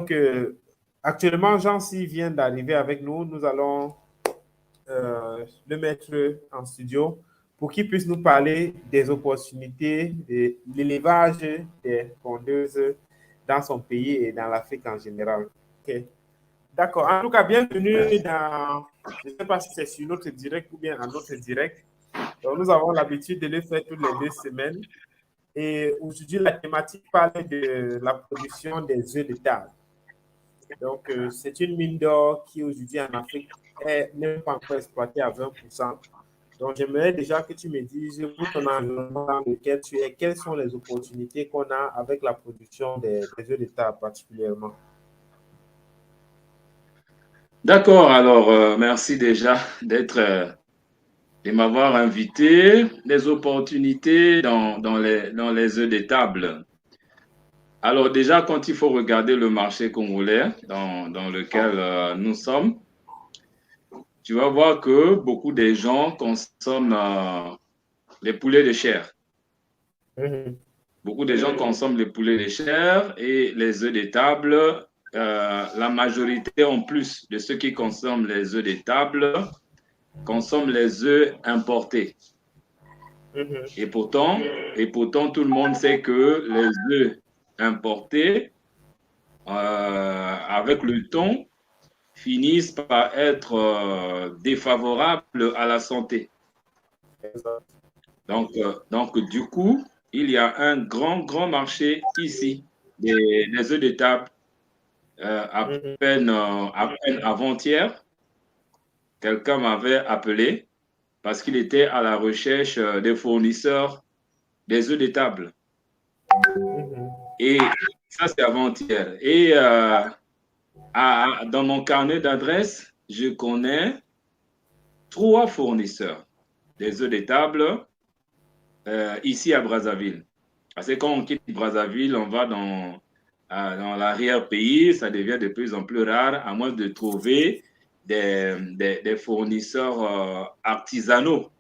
Donc, actuellement, Jean-C vient d'arriver avec nous. Nous allons le mettre en studio pour qu'il puisse nous parler des opportunités de l'élevage des pondeuses dans son pays et dans l'Afrique en général. Ok. D'accord. En tout cas, bienvenue dans, je ne sais pas si c'est sur notre direct ou bien un autre direct. Donc, nous avons l'habitude de le faire toutes les 2 semaines. Et aujourd'hui, la thématique parle de la production des œufs de table. Donc, c'est une mine d'or qui aujourd'hui en Afrique est même pas encore exploitée à 20%. Donc, j'aimerais déjà que tu me dises, pour ton environnement dans lequel tu es, quelles sont les opportunités qu'on a avec la production des œufs de table particulièrement. D'accord, alors merci déjà de m'avoir invité. Les opportunités dans les œufs de table. Alors déjà, quand il faut regarder le marché congolais dans lequel nous sommes, tu vas voir que beaucoup de gens consomment les poulets de chair. Mhm. Beaucoup de gens consomment les poulets de chair et les œufs de table. La majorité, en plus de ceux qui consomment les œufs de table, consomment les œufs importés. Mhm. Et pourtant, tout le monde sait que les œufs importés, avec le temps, finissent par être défavorables à la santé. Donc, du coup, il y a un grand marché ici des œufs de table. À Mhm. peine avant-hier, quelqu'un m'avait appelé parce qu'il était à la recherche des fournisseurs des œufs de table. Mhm. Et ça, c'est avant-hier. Et dans mon carnet d'adresses, je connais 3 fournisseurs des œufs de table ici à Brazzaville. Parce que quand on quitte Brazzaville, on va dans l'arrière-pays, ça devient de plus en plus rare, à moins de trouver des fournisseurs artisanaux.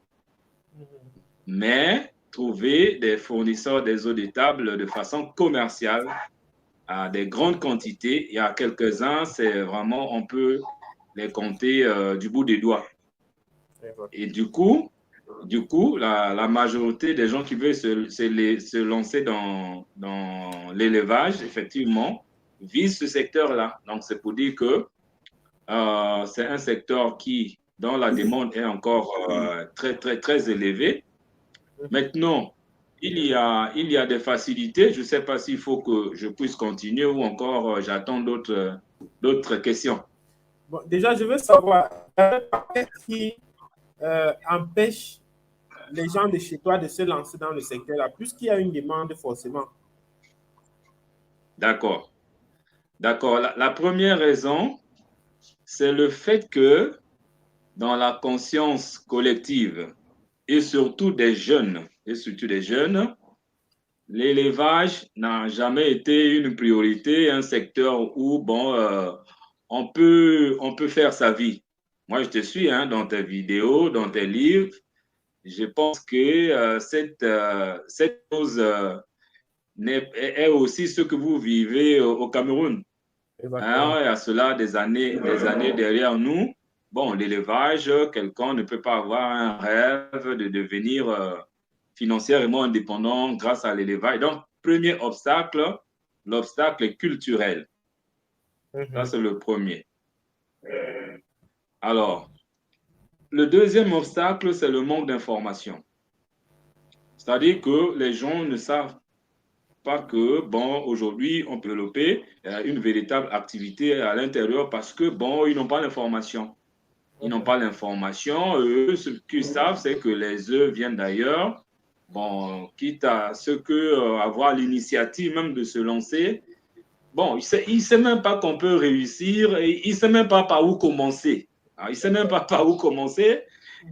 Mais trouver des fournisseurs des eaux de table de façon commerciale à des grandes quantités, il y a quelques-uns, c'est vraiment, on peut les compter du bout des doigts. Et du coup, la majorité des gens qui veulent se lancer dans l'élevage, effectivement, visent ce secteur-là. Donc, c'est pour dire que c'est un secteur dont la demande est encore très élevée. Maintenant, il y a des facilités. Je ne sais pas s'il faut que je puisse continuer ou encore j'attends d'autres questions. Bon, déjà, je veux savoir, qu'est-ce qui empêche les gens de chez toi de se lancer dans le secteur-là, puisqu'il y a une demande forcément. D'accord. D'accord. La première raison, c'est le fait que dans la conscience collective et surtout des jeunes, l'élevage n'a jamais été une priorité, un secteur où bon, on peut faire sa vie. Moi, je te suis hein, dans tes vidéos, dans tes livres. Je pense que cette chose est aussi ce que vous vivez au Cameroun. Exactement. Hein, il y a cela des années derrière nous. Bon, l'élevage, quelqu'un ne peut pas avoir un rêve de devenir financièrement indépendant grâce à l'élevage. Donc, premier obstacle, l'obstacle culturel. Ça, Mhm. c'est le premier. Alors, le deuxième obstacle, c'est le manque d'information. C'est-à-dire que les gens ne savent pas que, bon, aujourd'hui, on peut développer une véritable activité à l'intérieur parce que, bon, ils n'ont pas l'information. Ils n'ont pas l'information. Eux, ce qu'ils savent, c'est que les œufs viennent d'ailleurs. Bon, quitte à ce que avoir l'initiative même de se lancer. Bon, il sait même pas qu'on peut réussir et il sait même pas par où commencer. Alors, il sait même pas par où commencer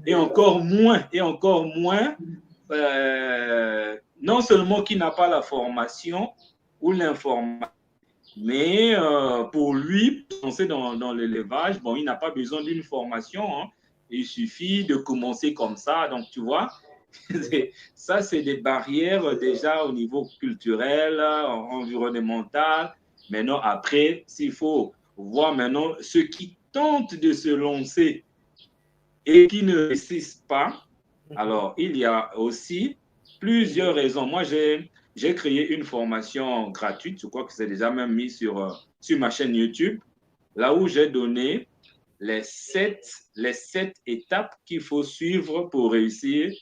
et encore moins non seulement qu'il n'a pas la formation ou l'information, mais pour lui, penser dans l'élevage, bon, il n'a pas besoin d'une formation. Hein. Il suffit de commencer comme ça. Donc, tu vois, ça, c'est des barrières déjà au niveau culturel, environnemental. Maintenant, après, s'il faut voir maintenant ceux qui tentent de se lancer et qui ne réussissent pas, alors il y a aussi plusieurs raisons. Moi, j'ai créé une formation gratuite, je crois que c'est déjà même mis sur ma chaîne YouTube, là où j'ai donné les sept étapes qu'il faut suivre pour réussir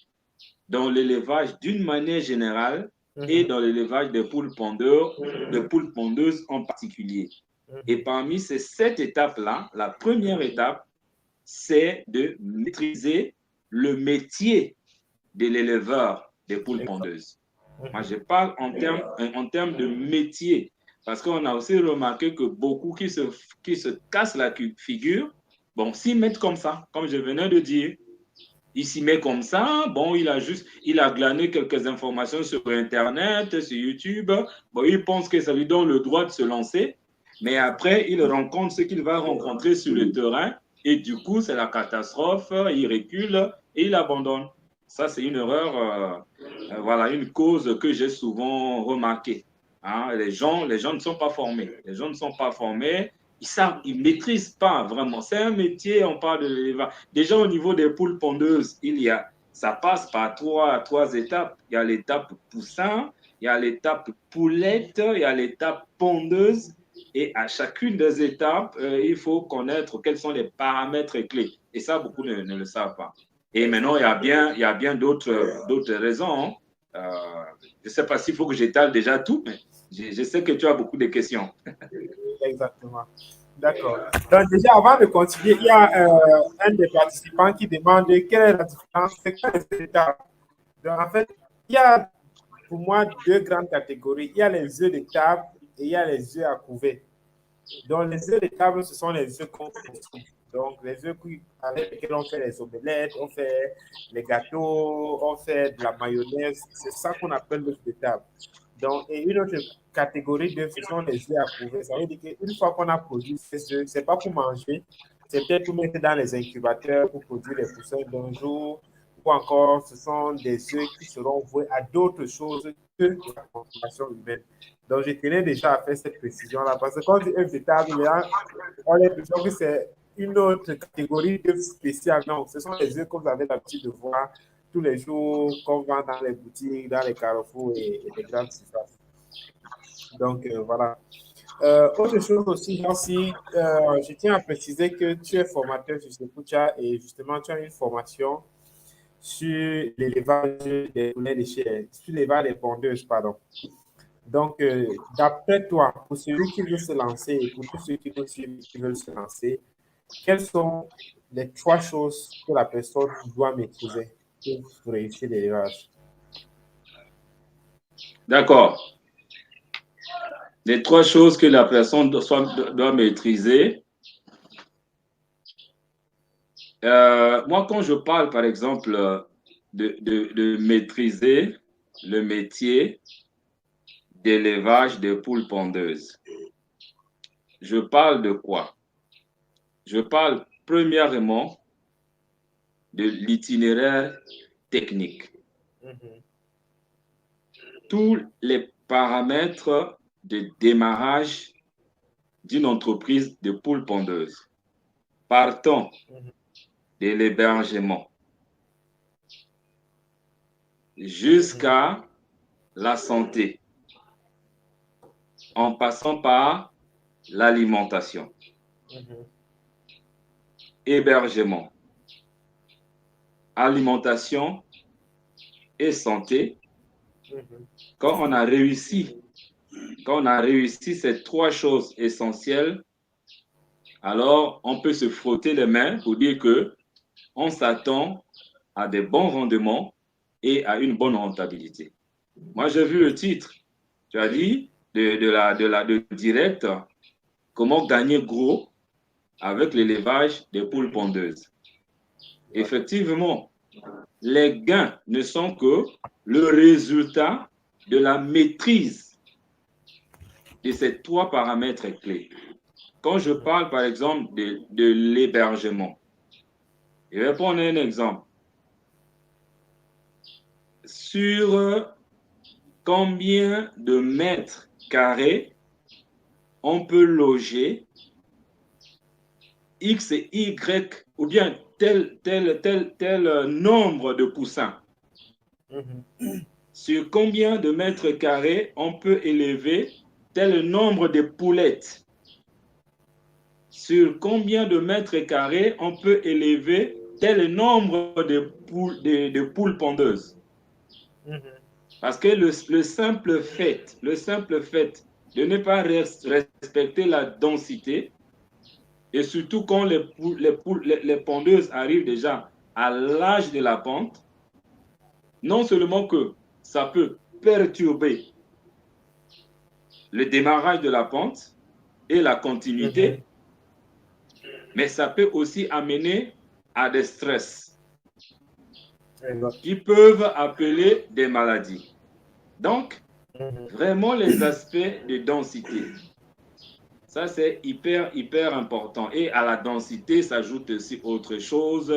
dans l'élevage d'une manière générale et dans l'élevage des poules pondeuses en particulier. Et parmi ces 7 étapes-là, la première étape, c'est de maîtriser le métier de l'éleveur des poules pondeuses. Moi, je parle en termes de métier, parce qu'on a aussi remarqué que beaucoup qui se cassent la figure, bon, s'y mettent comme ça, comme je venais de dire. Il s'y met comme ça, bon, il a glané quelques informations sur Internet, sur YouTube, bon, il pense que ça lui donne le droit de se lancer, mais après, il rencontre ce qu'il va rencontrer sur le terrain, et du coup, c'est la catastrophe, il recule et il abandonne. Ça, c'est une erreur, voilà, une cause que j'ai souvent remarquée. Hein, les gens ne sont pas formés. Les gens ne sont pas formés. Ils ne maîtrisent pas vraiment. C'est un métier, on parle de l'élevage. Déjà au niveau des poules pondeuses, ça passe par trois étapes. Il y a l'étape poussin, il y a l'étape poulette, il y a l'étape pondeuse. Et à chacune des étapes, il faut connaître quels sont les paramètres clés. Et ça, beaucoup ne le savent pas. Et maintenant, il y a bien d'autres raisons. Je ne sais pas s'il faut que j'étale déjà tout, mais je sais que tu as beaucoup de questions. Exactement. D'accord. Donc, déjà, avant de continuer, il y a un des participants qui demande quelle est la différence, c'est quoi les étapes. Donc, en fait, il y a pour moi deux grandes catégories. Il y a les œufs de table et il y a les œufs à couver. Donc, les œufs de table, ce sont les œufs qu'on construit. Donc, les œufs avec lesquels on fait les omelettes, on fait les gâteaux, on fait de la mayonnaise. C'est ça qu'on appelle l'œuf de table. Donc, et une autre catégorie d'œufs, ce sont les œufs à couver. Ça veut dire qu'une fois qu'on a produit ces œufs, ce n'est pas pour manger, c'est peut-être pour mettre dans les incubateurs pour produire les poussins d'un jour, ou encore ce sont des œufs qui seront voués à d'autres choses que la consommation humaine. Donc, je tenais déjà à faire cette précision-là, parce que quand on dit œufs de table, on a l'impression que c'est une autre catégorie d'œufs spéciales. Non, ce sont les œufs que vous avez l'habitude de voir tous les jours qu'on vend dans les boutiques, dans les carrefours et les grandes surfaces. Donc, voilà. Autre chose aussi, Nancy, je tiens à préciser que tu es formateur sur Sepucha et justement, tu as une formation sur l'élevage des poulets de chair, sur l'élevage des pondeuses, pardon. Donc, d'après toi, pour celui qui veut se lancer et pour tous ceux qui veulent se lancer, quelles sont les 3 choses que la personne doit maîtriser pour réussir l'élevage? D'accord. Les 3 choses que la personne doit maîtriser. Moi, quand je parle, par exemple, de maîtriser le métier d'élevage des poules pondeuses, je parle de quoi? Je parle premièrement de l'itinéraire technique. Tous les paramètres de démarrage d'une entreprise de poules pondeuses. Partons de l'hébergement jusqu'à la santé, en passant par l'alimentation. Hébergement, alimentation et santé. Quand on a réussi ces 3 choses essentielles, alors on peut se frotter les mains pour dire que on s'attend à des bons rendements et à une bonne rentabilité. Moi, j'ai vu le titre. Tu as dit de direct, comment gagner gros avec l'élevage des poules pondeuses. Effectivement, les gains ne sont que le résultat de la maîtrise de ces 3 paramètres clés. Quand je parle, par exemple, de l'hébergement, je vais prendre un exemple. Sur combien de mètres carrés on peut loger X et Y ou bien tel nombre de poussins. Sur combien de mètres carrés on peut élever tel nombre de poulettes? Sur combien de mètres carrés on peut élever tel nombre de poules pondeuses? Parce que le simple fait de ne pas respecter la densité, et surtout quand les pondeuses arrivent déjà à l'âge de la pente, non seulement que ça peut perturber le démarrage de la pente et la continuité, mais ça peut aussi amener à des stress qui peuvent appeler des maladies. Donc, vraiment les aspects de densité. Ça, c'est hyper important. Et à la densité s'ajoute aussi autre chose,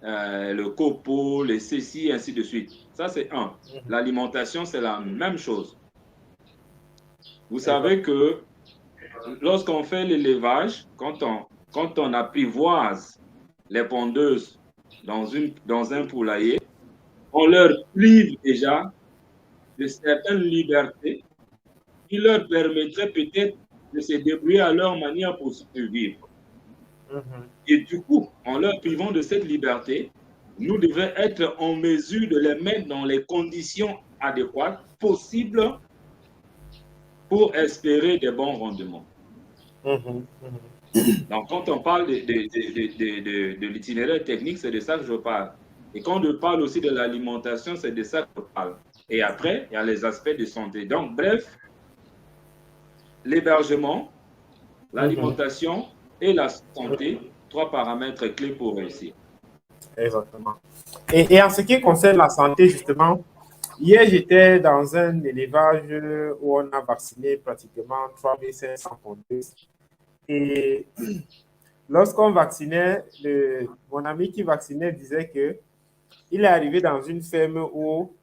le copeau, les ceci, ainsi de suite. Ça, c'est un. L'alimentation, c'est la même chose. Vous savez que lorsqu'on fait l'élevage, quand on apprivoise les pondeuses dans un poulailler, on leur prive déjà de certaines libertés qui leur permettraient peut-être de se débrouiller à leur manière pour survivre. Et du coup, en leur privant de cette liberté, nous devons être en mesure de les mettre dans les conditions adéquates possibles pour espérer des bons rendements. Donc, quand on parle de l'itinéraire technique, c'est de ça que je parle. Et quand je parle aussi de l'alimentation, c'est de ça que je parle. Et après, il y a les aspects de santé. Donc, bref, l'hébergement, l'alimentation et la santé, 3 paramètres clés pour réussir. Exactement. Et en ce qui concerne la santé, justement, hier, j'étais dans un élevage où on a vacciné pratiquement 3500 pondeuses. Et lorsqu'on vaccinait, mon ami qui vaccinait disait que il est arrivé dans une ferme où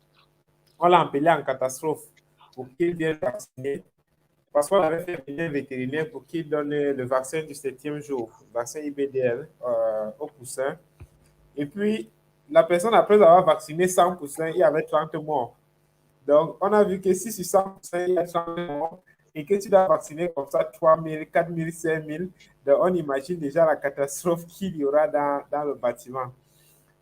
on l'a appelé en catastrophe pour qu'il vienne vacciner. Parce qu'on avait fait venir un vétérinaire pour qu'il donne le vaccin du 7e jour, le vaccin IBDL au poussin. Et puis, la personne, après avoir vacciné 100 poussins, il y avait 30 morts. Donc, on a vu que si sur 100 poussins, il y a 30 morts, et que tu dois vacciner comme ça 3 000, 4 000, 5 000, donc on imagine déjà la catastrophe qu'il y aura dans le bâtiment.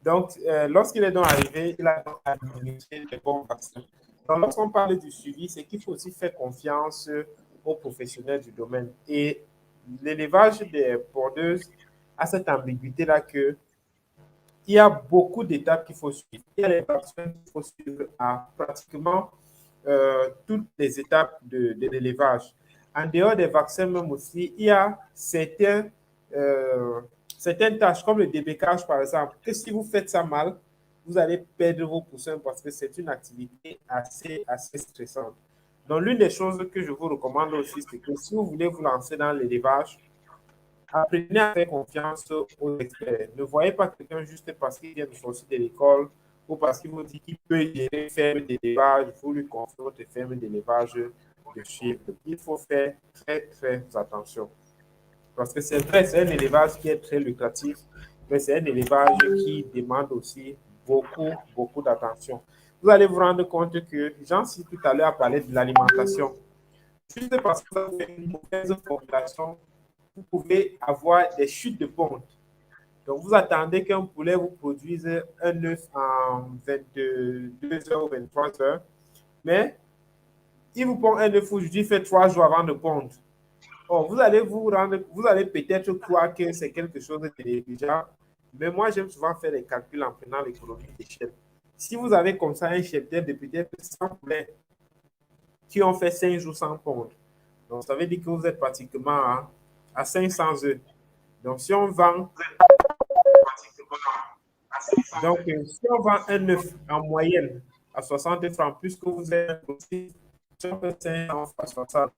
Donc, lorsqu'il est donc arrivé, il a donc administré les bons vaccins. Donc, lorsqu'on parle du suivi, c'est qu'il faut aussi faire confiance aux professionnels du domaine. Et l'élevage des pondeuses a cette ambiguïté-là que il y a beaucoup d'étapes qu'il faut suivre. Il y a les vaccins qu'il faut suivre à pratiquement toutes les étapes de l'élevage. En dehors des vaccins même aussi, il y a certaines tâches, comme le débécage par exemple, que si vous faites ça mal, vous allez perdre vos poussins parce que c'est une activité assez stressante. Donc, l'une des choses que je vous recommande aussi, c'est que si vous voulez vous lancer dans l'élevage, apprenez à faire confiance aux experts. Ne voyez pas quelqu'un juste parce qu'il vient de sortir de l'école ou parce qu'il vous dit qu'il peut gérer une ferme d'élevage, il faut lui confier votre ferme d'élevage de chiffres. Il faut faire très attention. Parce que c'est vrai, c'est un élevage qui est très lucratif, mais c'est un élevage qui demande aussi beaucoup d'attention. Vous allez vous rendre compte que, Jean-Cy tout à l'heure a parlé de l'alimentation. Juste parce que vous avez une mauvaise formulation, vous pouvez avoir des chutes de ponte. Donc, vous attendez qu'un poulet vous produise un œuf en 22 heures ou 23 heures, mais il vous pond un œuf aujourd'hui, il fait 3 jours avant de pondre. Oh, vous allez peut-être croire que c'est quelque chose de négligeable, mais moi, j'aime souvent faire les calculs en prenant l'économie d'échelle. Si vous avez comme ça un cheptel de peut-être 100 poulets qui ont fait 5 jours sans pondre, donc ça veut dire que vous êtes pratiquement à 500 œufs. Donc, si on vend un œuf en moyenne à 60 francs, puisque vous êtes aussi sur 500 fois 60.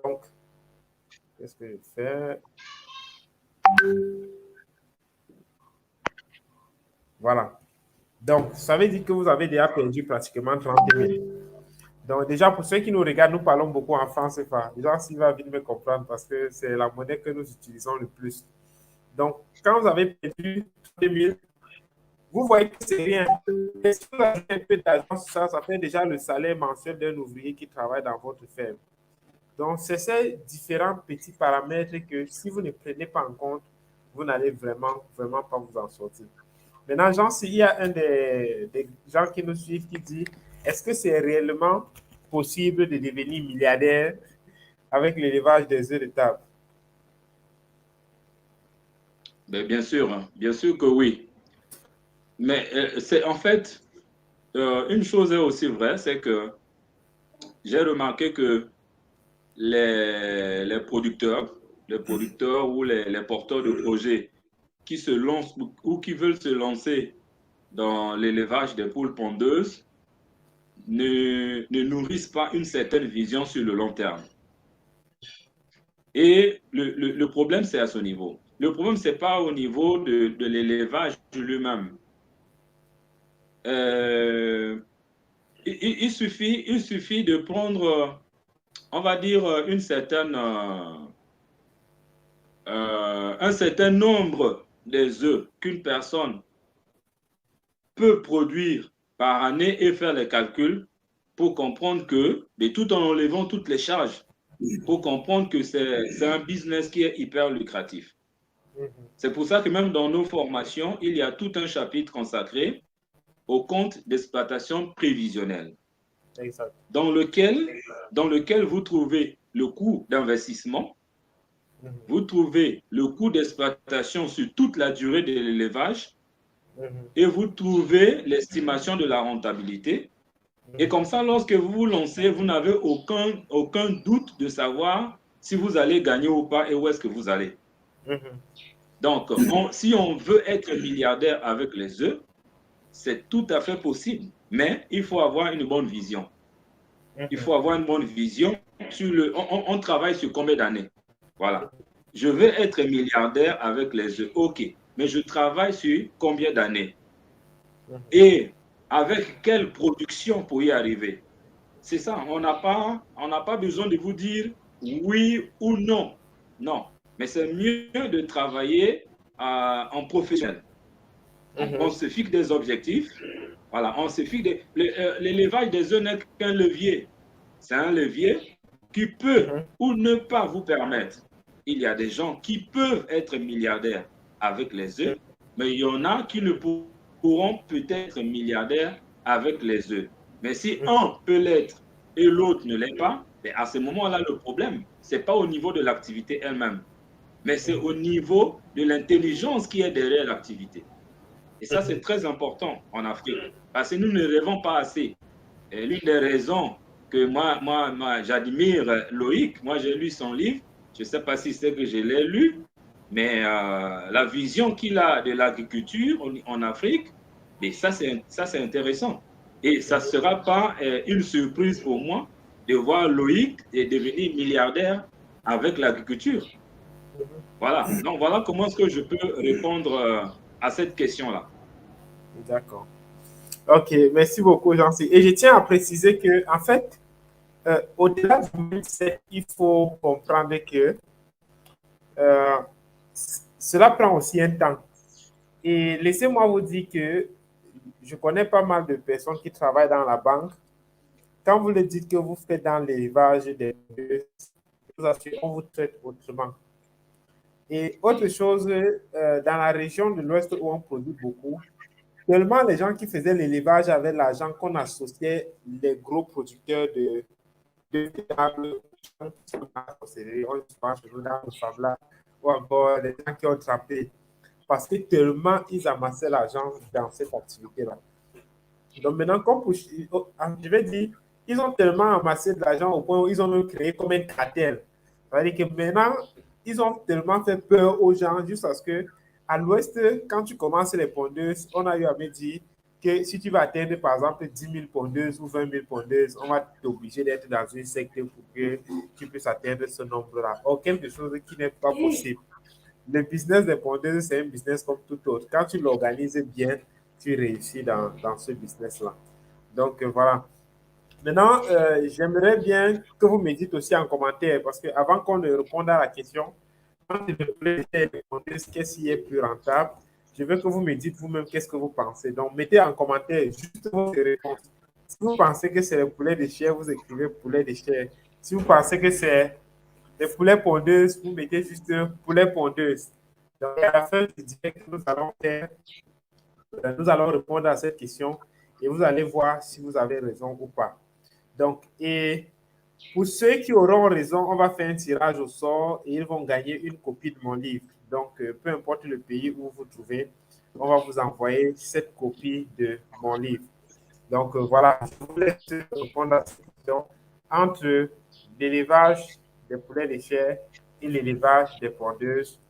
Donc, qu'est-ce que je fais? Voilà. Donc, ça veut dire que vous avez déjà perdu pratiquement 30 000. Donc, déjà, pour ceux qui nous regardent, nous parlons beaucoup en francs CFA. Déjà, s'il va vite me comprendre parce que c'est la monnaie que nous utilisons le plus. Donc, quand vous avez perdu 2000, vous voyez que c'est rien. Et si vous avez un peu d'argent sur ça, ça fait déjà le salaire mensuel d'un ouvrier qui travaille dans votre ferme. Donc, c'est ces différents petits paramètres que si vous ne prenez pas en compte, vous n'allez vraiment, vraiment pas vous en sortir. Maintenant, Jean, s'il y a un des gens qui nous suivent qui dit, est-ce que c'est réellement possible de devenir milliardaire avec l'élevage des œufs de table? Bien sûr, hein. Bien sûr que oui. Mais c'est en fait, une chose est aussi vraie, c'est que j'ai remarqué que les producteurs, ou les porteurs de projets qui se lancent ou qui veulent se lancer dans l'élevage des poules pondeuses ne nourrissent pas une certaine vision sur le long terme. Et le problème, c'est à ce niveau. Le problème, ce n'est pas au niveau de l'élevage lui-même. Il suffit de prendre, on va dire, un certain nombre des œufs qu'une personne peut produire par année et faire les calculs pour comprendre que, mais tout en enlevant toutes les charges, pour comprendre que c'est un business qui est hyper lucratif. C'est pour ça que même dans nos formations, il y a tout un chapitre consacré au compte d'exploitation prévisionnelle, Exact. dans lequel vous trouvez le coût d'investissement, vous trouvez le coût d'exploitation sur toute la durée de l'élevage, et vous trouvez l'estimation de la rentabilité. Et comme ça, lorsque vous vous lancez, vous n'avez aucun doute de savoir si vous allez gagner ou pas et où est-ce que vous allez. Donc, si on veut être milliardaire avec les œufs, c'est tout à fait possible, mais il faut avoir une bonne vision. Il faut avoir une bonne vision. On travaille sur combien d'années? Voilà. Je veux être milliardaire avec les œufs. OK. Mais je travaille sur combien d'années? Et avec quelle production pour y arriver? C'est ça. On n'a pas besoin de vous dire oui ou non. Non. Mais c'est mieux de travailler en professionnel. On se fixe des objectifs. Voilà, on se fixe l'élevage des œufs n'est qu'un levier. C'est un levier qui peut ou ne pas vous permettre. Il y a des gens qui peuvent être milliardaires avec les œufs, mais il y en a qui ne pourront peut-être être milliardaires avec les œufs. Mais si un peut l'être et l'autre ne l'est pas, à ce moment-là, le problème, ce n'est pas au niveau de l'activité elle-même, mais c'est au niveau de l'intelligence qui est derrière l'activité. Et ça, c'est très important en Afrique, parce que nous ne rêvons pas assez. Et l'une des raisons que moi j'admire Loïc, moi j'ai lu son livre, je ne sais pas si c'est que je l'ai lu, mais la vision qu'il a de l'agriculture en Afrique, mais ça c'est intéressant. Et ça ne sera pas une surprise pour moi de voir Loïc devenir milliardaire avec l'agriculture. Voilà. Donc voilà comment est-ce que je peux répondre à cette question-là. D'accord. Ok, merci beaucoup, Jean-C. Et je tiens à préciser que, en fait, au-delà du mindset, il faut comprendre que cela prend aussi un temps. Et laissez-moi vous dire que je connais pas mal de personnes qui travaillent dans la banque. Quand vous le dites que vous faites dans l'élevage des bœufs, vous assurez qu'on vous traite autrement. Et autre chose, dans la région de l'Ouest où on produit beaucoup, seulement les gens qui faisaient l'élevage avaient l'argent qu'on associait les gros producteurs de tables, on pense dans le Fabla, ou encore les gens qui ont trappé, parce que tellement ils amassaient l'argent dans cette activité-là. Donc maintenant, comme pour, je vais dire, ils ont tellement amassé de l'argent au point où ils ont même créé comme un cartel. C'est-à-dire que maintenant, ils ont tellement fait peur aux gens jusqu'à ce que, à l'ouest, quand tu commences les pondeuses, on a eu à me dire que si tu vas atteindre, par exemple, 10 000 pondeuses ou 20 000 pondeuses, on va t'obliger d'être dans une secte pour que tu puisses atteindre ce nombre-là. Or, quelque chose qui n'est pas possible. Le business des pondeuses, c'est un business comme tout autre. Quand tu l'organises bien, tu réussis dans ce business-là. Donc, voilà. Maintenant, j'aimerais bien que vous me dites aussi en commentaire, parce qu'avant qu'on ne réponde à la question, entre le poulet de chair et les pondeuses, qu'est-ce qui est plus rentable? Je veux que vous me dites vous-même qu'est-ce que vous pensez. Donc, mettez en commentaire juste vos réponses. Si vous pensez que c'est le poulet de chair, vous écrivez poulet de chair. Si vous pensez que c'est des poulets pondeuses, vous mettez juste poulet pondeuse. Donc, à la fin du direct, nous allons répondre à cette question et vous allez voir si vous avez raison ou pas. Donc, et pour ceux qui auront raison, on va faire un tirage au sort et ils vont gagner une copie de mon livre. Donc, peu importe le pays où vous vous trouvez, on va vous envoyer cette copie de mon livre. Donc, voilà, je vous laisse répondre à cette question entre l'élevage des poulets de chair et l'élevage des pondeuses.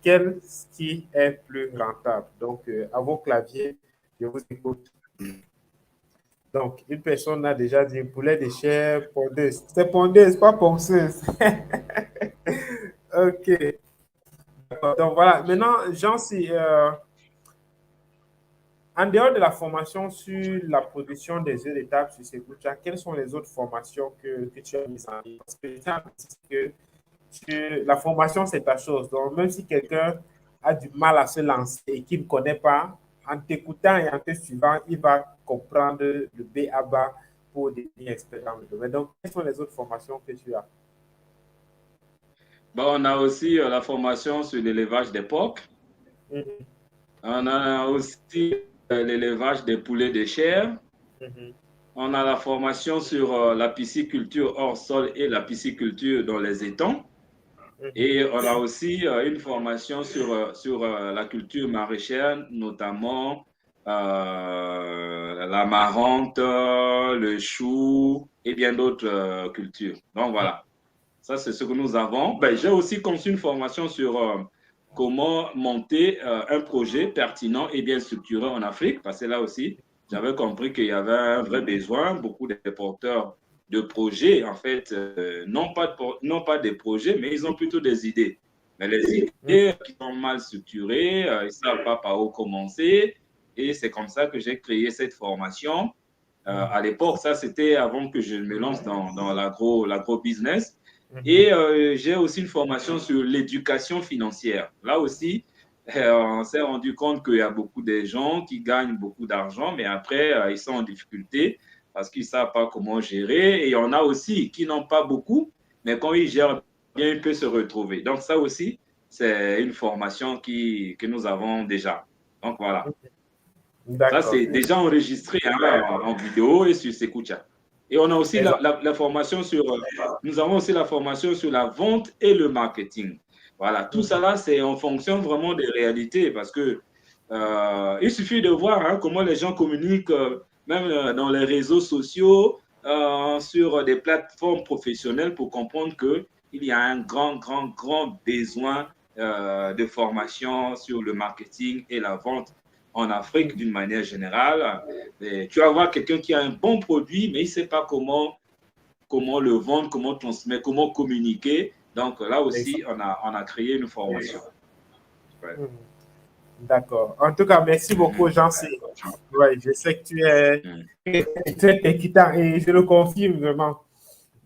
Quel qui est plus rentable? Donc, à vos claviers, je vous écoute. Donc, une personne a déjà dit poulet de chair, pondeuse. C'est pondeuse, pas ponceuse. OK. Donc, voilà. Maintenant, Jean, si, en dehors de la formation sur la production des œufs de table sur Sequoia, quelles sont les autres formations que tu as mises en place? Parce que la formation, c'est ta chose. Donc, même si quelqu'un a du mal à se lancer et qu'il ne connaît pas, en t'écoutant et en te suivant, il va comprendre le B à bas pour devenir expert dans le domaine. Donc, quelles sont les autres formations que tu as? Bon, on a aussi la formation sur l'élevage des porcs. Mhm, On a aussi l'élevage des poulets de chair. mhm, On a la formation sur la pisciculture hors sol et la pisciculture dans les étangs. mhm. Et on a aussi une formation sur la culture maraîchère, notamment la marante, le chou et bien d'autres cultures. Donc voilà, ça c'est ce que nous avons. Ben, j'ai aussi conçu une formation sur comment monter un projet pertinent et bien structuré en Afrique, parce que là aussi, j'avais compris qu'il y avait un vrai besoin. Beaucoup de porteurs de projets, en fait, non pas des projets, mais ils ont plutôt des idées. Mais les idées qui sont mal structurées, ils ne savent pas par où commencer. Et c'est comme ça que j'ai créé cette formation. À l'époque, ça c'était avant que je me lance dans l'agro-business. Et j'ai aussi une formation sur l'éducation financière. Là aussi, on s'est rendu compte qu'il y a beaucoup de gens qui gagnent beaucoup d'argent, mais après, ils sont en difficulté parce qu'ils ne savent pas comment gérer. Et il y en a aussi qui n'ont pas beaucoup, mais quand ils gèrent bien, ils peuvent se retrouver. Donc ça aussi, c'est une formation que nous avons déjà. Donc voilà. Ça, D'accord. c'est déjà enregistré en vidéo et sur Sequoia. Et on a aussi la formation sur, nous avons aussi la formation sur la vente et le marketing. Voilà, tout ça là, c'est en fonction vraiment des réalités parce que il suffit de voir comment les gens communiquent, même dans les réseaux sociaux, sur des plateformes professionnelles pour comprendre qu'il y a un grand besoin de formation sur le marketing et la vente en Afrique d'une manière générale. Et tu vas voir quelqu'un qui a un bon produit, mais il ne sait pas comment le vendre, comment transmettre, comment communiquer. Donc là aussi, on a créé une formation. Ouais. D'accord. En tout cas, merci beaucoup, Jean-C. Ouais, je sais que tu es très inquiétant et je le confirme vraiment.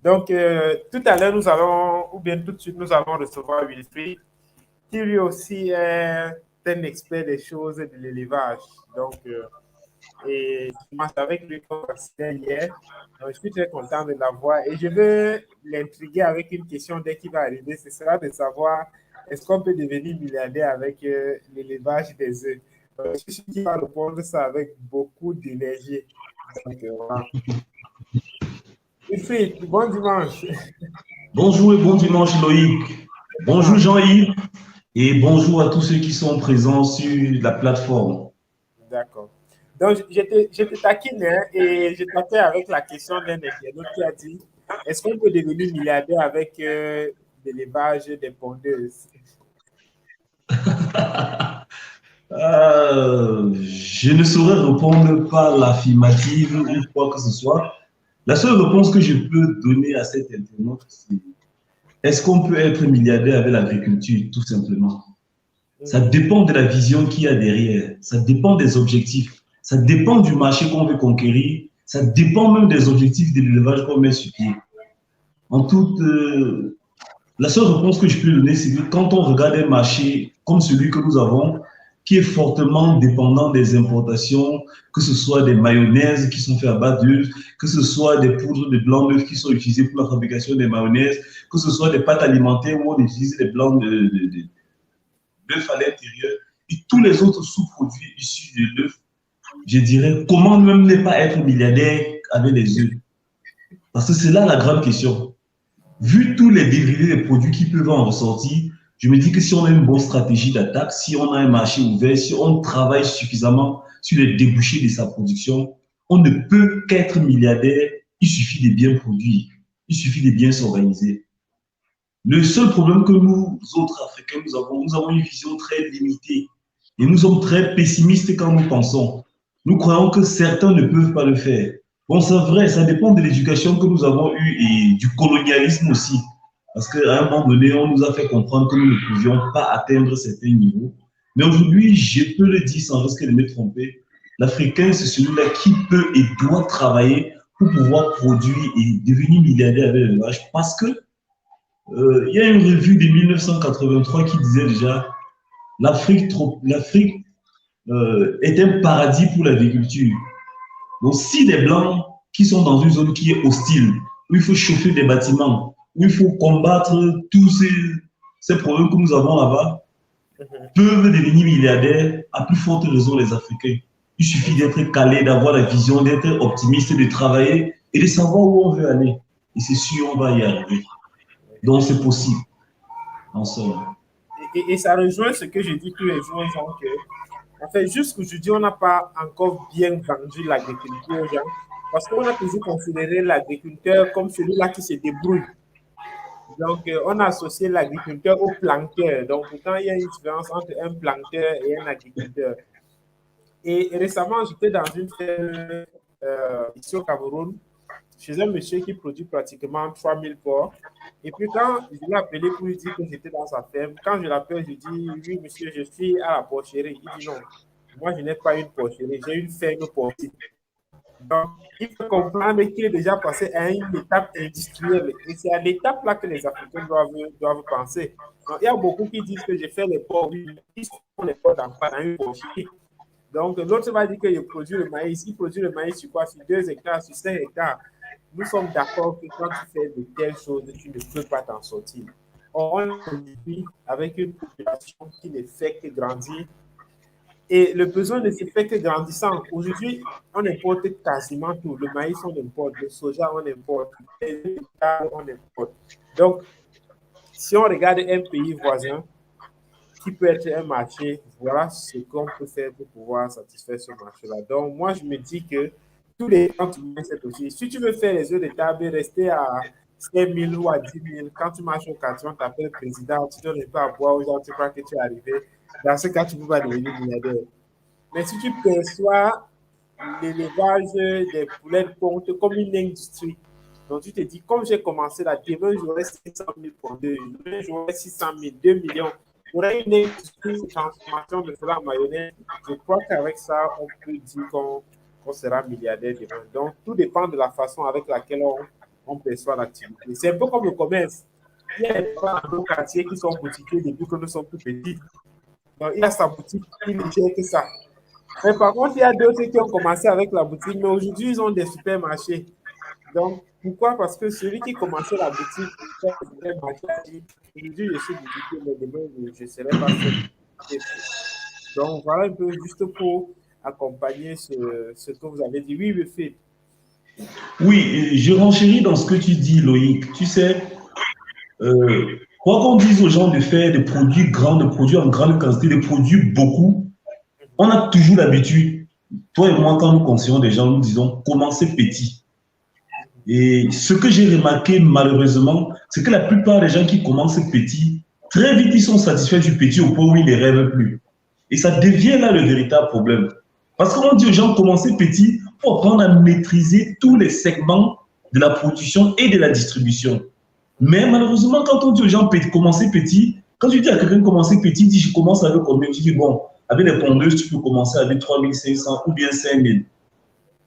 Donc, tout à l'heure, nous allons, ou bien tout de suite, nous allons recevoir Wilfried, qui lui aussi est un expert des choses de l'élevage. Donc, et je commence avec lui qu'on considère hier. Donc, je suis très content de l'avoir et je veux l'intriguer avec une question dès qu'il va arriver. Ce sera de savoir est-ce qu'on peut devenir milliardaire avec l'élevage des œufs. Je suis sûr qu'il va répondre ça avec beaucoup d'énergie. Donc, voilà. Wilfried, bon dimanche. Bonjour et bon dimanche Loïc. Bonjour Jean-Yves et bonjour à tous ceux qui sont présents sur la plateforme. D'accord. Donc, je te taquine et je t'appelle avec la question d'un internaute qui a dit est-ce qu'on peut devenir milliardaire avec l'élevage des pondeuses? Je ne saurais répondre par l'affirmative ou quoi que ce soit. La seule réponse que je peux donner à cet internaute, c'est est-ce qu'on peut être milliardaire avec l'agriculture, tout simplement? Ça dépend de la vision qu'il y a derrière, ça dépend des objectifs, ça dépend du marché qu'on veut conquérir, Ça dépend même des objectifs de l'élevage qu'on met sur pied. En toute, la seule réponse que je peux donner, c'est que quand on regarde un marché comme celui que nous avons, qui est fortement dépendant des importations, que ce soit des mayonnaises qui sont faites à base d'œufs, que ce soit des poudres de blanc d'œuf qui sont utilisées pour la fabrication des mayonnaises, que ce soit des pâtes alimentaires où on utilise des blancs d'œufs à l'intérieur, et tous les autres sous-produits issus de l'œuf, je dirais, comment même ne pas être milliardaire avec les œufs? Parce que c'est là la grande question. Vu tous les dérivés des produits qui peuvent en ressortir, je me dis que si on a une bonne stratégie d'attaque, si on a un marché ouvert, si on travaille suffisamment sur les débouchés de sa production, on ne peut qu'être milliardaire. Il suffit de bien produire, il suffit de bien s'organiser. Le seul problème que nous autres Africains, nous avons une vision très limitée et nous sommes très pessimistes quand nous pensons. Nous croyons que certains ne peuvent pas le faire. Bon, c'est vrai, ça dépend de l'éducation que nous avons eue et du colonialisme aussi. Parce qu'à un moment donné, on nous a fait comprendre que nous ne pouvions pas atteindre certains niveaux. Mais aujourd'hui, je peux le dire sans risque de me tromper, l'Africain, c'est celui-là qui peut et doit travailler pour pouvoir produire et devenir milliardaire avec l'élevage. Parce que il y a une revue de 1983 qui disait déjà l'Afrique est un paradis pour l'agriculture. Donc, si les Blancs qui sont dans une zone qui est hostile, où il faut chauffer des bâtiments, où il faut combattre tous ces problèmes que nous avons là-bas, peuvent devenir milliardaires, à plus forte raison les Africains. Il suffit d'être calé, d'avoir la vision, d'être optimiste, de travailler et de savoir où on veut aller. Et c'est sûr, on va y arriver. Donc, c'est possible. En somme. Et ça rejoint ce que je dis tous les jours aux gens que, en fait, jusqu'aujourd'hui, on n'a pas encore bien vendu l'agriculture aux gens parce qu'on a toujours considéré l'agriculteur comme celui-là qui se débrouille. Donc, on a associé l'agriculteur au planteur. Donc, pourtant, il y a une différence entre un planteur et un agriculteur. Et récemment, j'étais dans une ferme ici au Cameroun, chez un monsieur qui produit pratiquement 3000 porcs. Et puis, quand je l'ai appelé pour lui dire que j'étais dans sa ferme, quand je l'appelle, je dis, oui, monsieur, je suis à la porcherie. Il dit, non, moi, je n'ai pas une porcherie, j'ai une ferme porcine. Donc, il faut comprendre qu'il est déjà passé à une étape industrielle. Et c'est à l'étape là que les Africains doivent penser. Donc, il y a beaucoup qui disent que j'ai fait les porcs, ils font les porcs dans une porcherie. Donc, l'autre va dire qu'il produit le maïs. Il produit le maïs sur quoi? Sur 2 hectares, sur 5 hectares. Nous sommes d'accord que quand tu fais de telles choses, tu ne peux pas t'en sortir. On vit avec une population qui ne fait que grandir. Et le besoin ne se fait que grandissant. Aujourd'hui, on importe quasiment tout. Le maïs, on importe. Le soja, on importe. Les hectares, on importe. Donc, si on regarde un pays voisin, qui peut être un marché, voilà ce qu'on peut faire pour pouvoir satisfaire ce marché-là. Donc, moi, je me dis que tous les temps, tu mets cette aussi. Si tu veux faire les œufs de table, rester à 5 000 ou à 10 000, quand tu marches au quartier, on t'appelle président, tu donnes un peu à boire aux gens, tu crois que tu es arrivé. Dans ce cas, tu ne peux pas devenir milliardaire. Mais si tu perçois l'élevage des poulets de ponte comme une industrie, donc tu te dis, comme j'ai commencé là, demain, j'aurai 500 000 pour deux, demain, j'aurai 600 000, 2 millions. Pour une industrie de transformation de cela en mayonnaise, je crois qu'avec ça, on peut dire qu'on sera milliardaire demain. Donc, tout dépend de la façon avec laquelle on perçoit l'activité. C'est un peu comme le commerce. Il y a des gens dans nos quartiers qui sont boutiquiers depuis que nous sommes tout petits. Donc, il a sa boutique, il ne gère que ça. Mais par contre, il y a d'autres qui ont commencé avec la boutique, mais aujourd'hui, ils ont des supermarchés. Donc, pourquoi? Parce que celui qui commençait la boutique, aujourd'hui, je suis boutiquier, mais demain, je ne serai pas seul. Donc, voilà un peu juste pour accompagner ce que vous avez dit. Oui, Phil. Oui, je renchéris dans ce que tu dis, Loïc. Tu sais, quoi qu'on dise aux gens de faire des produits grands, de produire en grande quantité, de produire beaucoup, on a toujours l'habitude, toi et moi, quand nous conseillons des gens, nous disons commencez petit. Et ce que j'ai remarqué malheureusement, c'est que la plupart des gens qui commencent petit, très vite ils sont satisfaits du petit au point où ils ne rêvent plus. Et ça devient là le véritable problème. Parce qu'on dit aux gens commencez petit pour apprendre à maîtriser tous les segments de la production et de la distribution. Mais malheureusement, quand on dit aux gens commencer petit, quand tu dis à quelqu'un commencer petit, il dit je commence avec combien? Tu dis bon, avec les pondeuses, tu peux commencer avec 3500 ou bien 5000.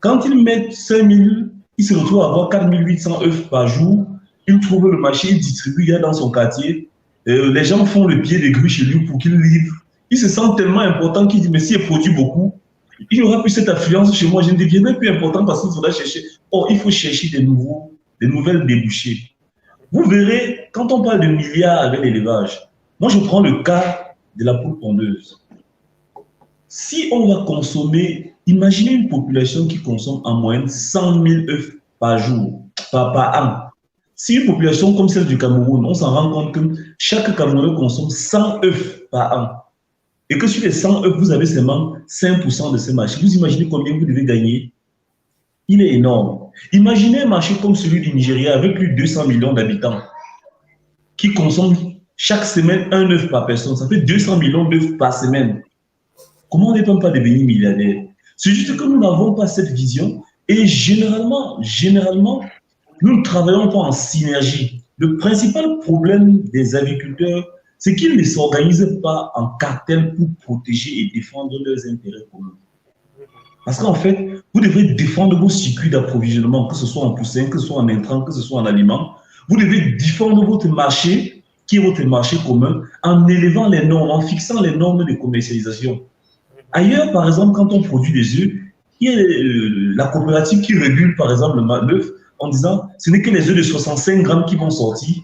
Quand ils mettent 5000, ils se retrouvent à avoir 4800 œufs par jour. Il trouve le marché, il distribue, il y a dans son quartier. Les gens font le pied de grue chez lui pour qu'il livre. Il se sent tellement important qu'il dit, mais s'il produit beaucoup, il n'y aura plus cette affluence chez moi, je ne deviendrai plus important parce qu'il faudra chercher. Or, il faut chercher des nouvelles débouchés. Vous verrez, quand on parle de milliards avec l'élevage, moi je prends le cas de la poule pondeuse. Si on va consommer, imaginez une population qui consomme en moyenne 100 000 œufs par jour, par an. Si une population comme celle du Cameroun, on s'en rend compte que chaque Camerounais consomme 100 œufs par an, et que sur les 100 œufs, vous avez seulement 5% de ces marchés, vous imaginez combien vous devez gagner? Il est énorme. Imaginez un marché comme celui du Nigeria avec plus de 200 millions d'habitants qui consomment chaque semaine un œuf par personne. Ça fait 200 millions d'œufs par semaine. Comment on ne peut pas devenir milliardaire? C'est juste que nous n'avons pas cette vision et généralement, nous ne travaillons pas en synergie. Le principal problème des agriculteurs, c'est qu'ils ne s'organisent pas en cartel pour protéger et défendre leurs intérêts communs. Parce qu'en fait, vous devez défendre vos circuits d'approvisionnement, que ce soit en poussin, que ce soit en intrants, que ce soit en aliments. Vous devez défendre votre marché, qui est votre marché commun, en élevant les normes, en fixant les normes de commercialisation. Ailleurs, par exemple, quand on produit des œufs, il y a la coopérative qui régule, par exemple, l'œuf en disant ce n'est que les œufs de 65 grammes qui vont sortir,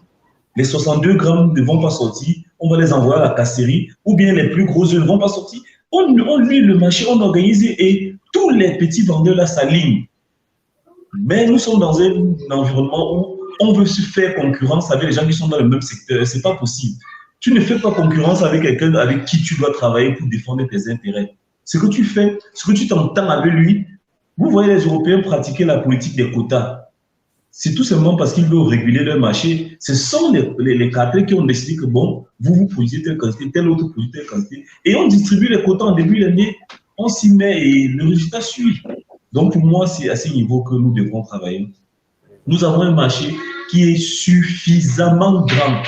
les 62 grammes ne vont pas sortir, on va les envoyer à la casserie, ou bien les plus gros œufs ne vont pas sortir. On lit le marché, on organise et tous les petits vendeurs là s'alignent. Mais nous sommes dans un environnement où on veut se faire concurrence avec les gens qui sont dans le même secteur. Ce n'est pas possible. Tu ne fais pas concurrence avec quelqu'un avec qui tu dois travailler pour défendre tes intérêts. Ce que tu fais, ce que tu t'entends avec lui, vous voyez les Européens pratiquer la politique des quotas. C'est tout simplement parce qu'ils veulent réguler leur marché. Ce sont les cartels qui ont décidé que bon, vous produisez telle quantité, tel autre produit telle quantité. Et on distribue les quotas en début d'année, on s'y met et le résultat suit. Donc pour moi, c'est à ce niveau que nous devons travailler. Nous avons un marché qui est suffisamment grand.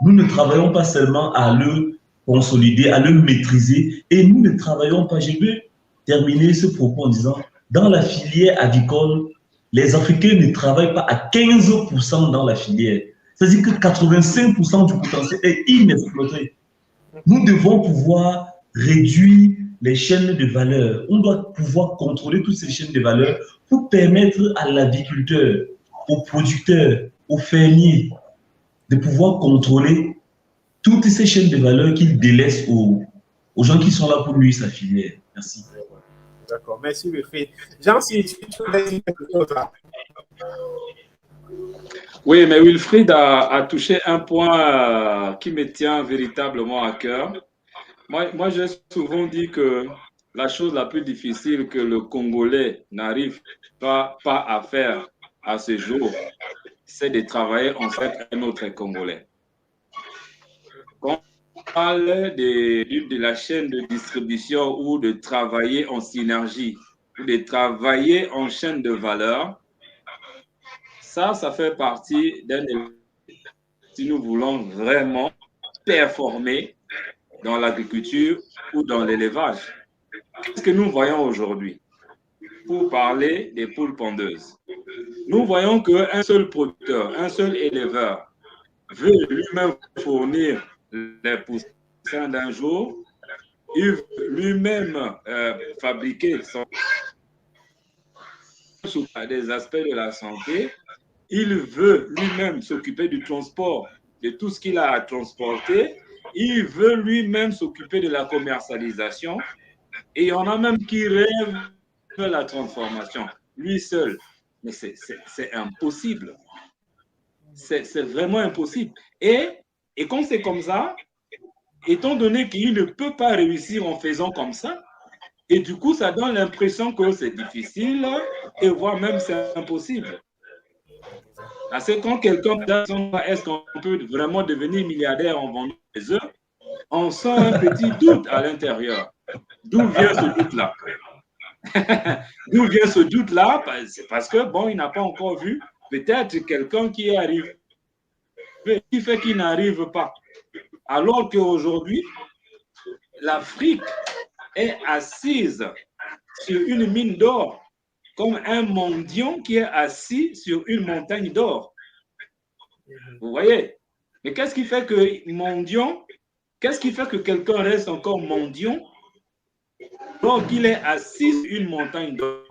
Nous ne travaillons pas seulement à le consolider, à le maîtriser, et nous ne travaillons pas. Je veux terminer ce propos en disant, dans la filière avicole, les Africains ne travaillent pas à 15% dans la filière. C'est-à-dire que 85% du potentiel est inexploité. Nous devons pouvoir réduire les chaînes de valeur. On doit pouvoir contrôler toutes ces chaînes de valeur pour permettre à l'agriculteur, aux producteurs, aux fermiers, de pouvoir contrôler toutes ces chaînes de valeur qu'il délaisse aux gens qui sont là pour lui, sa filière. Merci. D'accord, merci Wilfried. Jean, si tu veux dire quelque chose là. Oui, mais Wilfried a touché un point qui me tient véritablement à cœur. Moi, j'ai souvent dit que la chose la plus difficile que le Congolais n'arrive pas à faire à ce jour, c'est de travailler en fait un autre Congolais. Quand on parle de la chaîne de distribution ou de travailler en synergie, ou de travailler en chaîne de valeur, ça fait partie d'un élément si nous voulons vraiment performer dans l'agriculture ou dans l'élevage. Qu'est-ce que nous voyons aujourd'hui? Pour parler des poules pondeuses, nous voyons qu'un seul producteur, un seul éleveur veut lui-même fournir les poussins d'un jour, il veut lui-même fabriquer des aspects de la santé, il veut lui-même s'occuper du transport, de tout ce qu'il a à transporter, il veut lui-même s'occuper de la commercialisation, et il y en a même qui rêvent de la transformation, lui seul. Mais c'est impossible. C'est vraiment impossible. Et quand c'est comme ça, étant donné qu'il ne peut pas réussir en faisant comme ça, et du coup, ça donne l'impression que c'est difficile, et voire même c'est impossible. Parce que quand quelqu'un dit est-ce qu'on peut vraiment devenir milliardaire en vendant des œufs, on sent un petit doute à l'intérieur. D'où vient ce doute-là? D'où vient ce doute-là? C'est parce que, bon, il n'a pas encore vu peut-être quelqu'un qui arrive, qui fait qu'il n'arrive pas. Alors qu'aujourd'hui, l'Afrique est assise sur une mine d'or comme un mendiant qui est assis sur une montagne d'or. Vous voyez? Mais qu'est-ce qui fait que mendiant, qu'est-ce qui fait que quelqu'un reste encore mendiant donc il est assis sur une montagne d'or?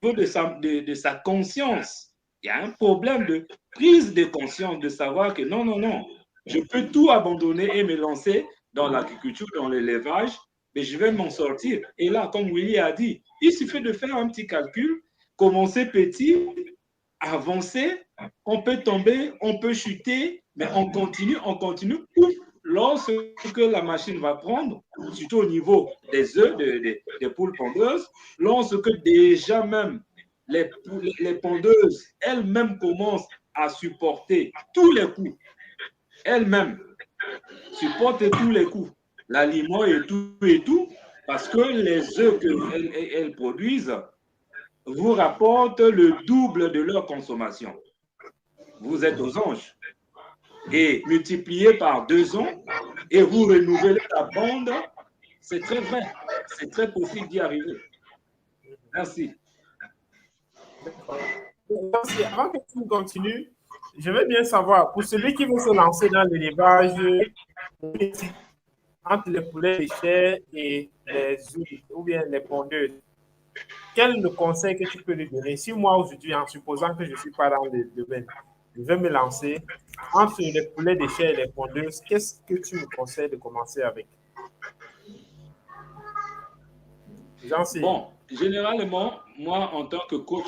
Au niveau de sa conscience, il y a un problème de prise de conscience, de savoir que non, non, non, je peux tout abandonner et me lancer dans l'agriculture, dans l'élevage, mais je vais m'en sortir. Et là, comme Willy a dit, il suffit de faire un petit calcul, commencer petit, avancer, on peut tomber, on peut chuter, mais on continue, ouf, lorsque la machine va prendre, surtout au niveau des œufs, des poules pondeuses, lorsque déjà même les pondeuses elles-mêmes commencent à supporter tous les coups, elles-mêmes supportent tous les coups, l'aliment et tout, parce que les œufs qu'elles produisent vous rapportent le double de leur consommation. Vous êtes aux anges. Et multiplié par 2 ans, et vous renouvelez la bande, c'est très vrai. C'est très possible d'y arriver. Merci. Merci. Avant que tu continues, je veux bien savoir, pour celui qui veut se lancer dans l'élevage entre les poulets de chair et les œufs, ou bien les pondeuses, quel est le conseil que tu peux lui donner? Si moi, aujourd'hui, en supposant que je ne suis pas dans le domaine, je vais me lancer entre les poulets de chair et les pondeuses, qu'est-ce que tu me conseilles de commencer avec? Bon, généralement, moi, en tant que coach,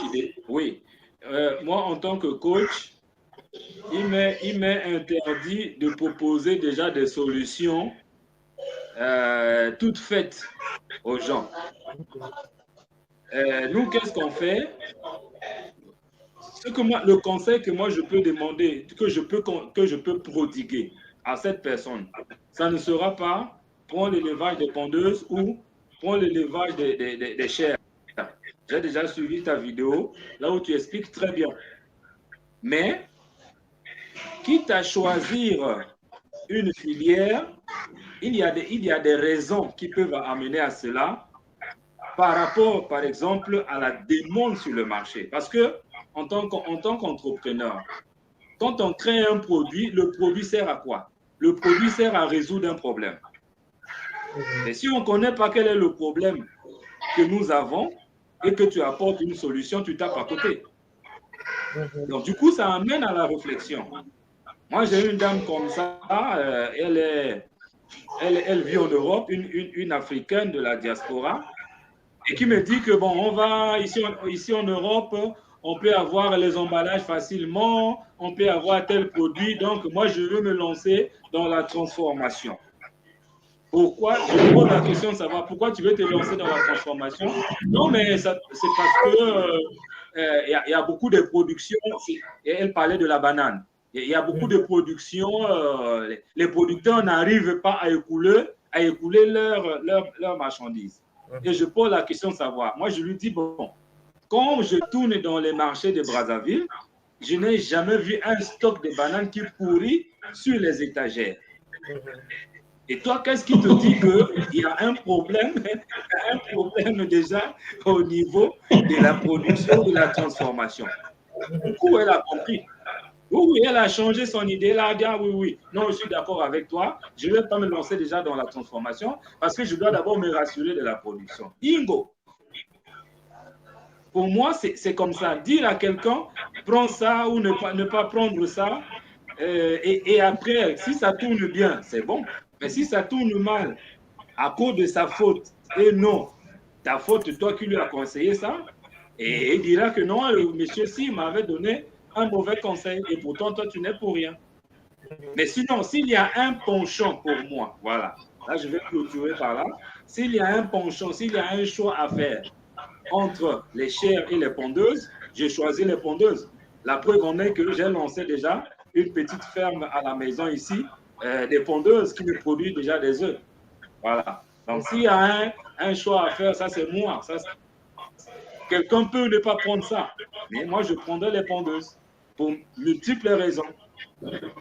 moi, en tant que coach, il m'est interdit de proposer déjà des solutions toutes faites aux gens. Nous, qu'est-ce qu'on fait? Le conseil que moi je peux demander, que je peux prodiguer à cette personne, ça ne sera pas prendre l'élevage des pondeuses ou prendre l'élevage des chairs. J'ai déjà suivi ta vidéo, là où tu expliques très bien. Mais, quitte à choisir une filière, il y a des raisons qui peuvent amener à cela par rapport, par exemple, à la demande sur le marché. Parce que, en tant qu'entrepreneur, quand on crée un produit, le produit sert à quoi? Le produit sert à résoudre un problème. Et si on ne connaît pas quel est le problème que nous avons et que tu apportes une solution, tu tapes à côté. Donc, du coup, ça amène à la réflexion. Moi, j'ai une dame comme ça, elle vit en Europe, une Africaine de la diaspora, et qui me dit que, bon, on va ici en Europe, on peut avoir les emballages facilement, on peut avoir tel produit, donc moi, je veux me lancer dans la transformation. Pourquoi? Je me pose la question de savoir pourquoi tu veux te lancer dans la transformation. Non, mais c'est parce que y a beaucoup de productions, et elle parlait de la banane. Il y a beaucoup de productions, les producteurs n'arrivent pas à écouler leurs marchandises. Et je pose la question de savoir. Moi, je lui dis, bon, quand je tourne dans les marchés de Brazzaville, je n'ai jamais vu un stock de bananes qui pourrit sur les étagères. Et toi, qu'est-ce qui te dit qu'il y a un problème déjà au niveau de la production, de la transformation? Du coup, elle a compris. Oui, elle a changé son idée. Elle a dit, ah, oui, non, je suis d'accord avec toi. Je ne vais pas me lancer déjà dans la transformation parce que je dois d'abord me rassurer de la production. Bingo! Pour moi, c'est comme ça. Dire à quelqu'un, prends ça ou ne pas prendre ça. Et après, si ça tourne bien, c'est bon. Mais si ça tourne mal à cause de sa faute, et non, ta faute, toi qui lui as conseillé ça, et il dira que non, le monsieur, si, m'avait donné un mauvais conseil, et pourtant, toi, tu n'es pour rien. Mais sinon, s'il y a un penchant pour moi, voilà, là, je vais clôturer par là, s'il y a un penchant, s'il y a un choix à faire entre les chairs et les pondeuses, j'ai choisi les pondeuses. La preuve en est que j'ai lancé déjà une petite ferme à la maison ici, des pondeuses qui me produisent déjà des œufs. Voilà. Donc, s'il y a un choix à faire, ça, c'est moi. Quelqu'un peut ne pas prendre ça. Mais moi, je prendrai les pondeuses pour multiples raisons.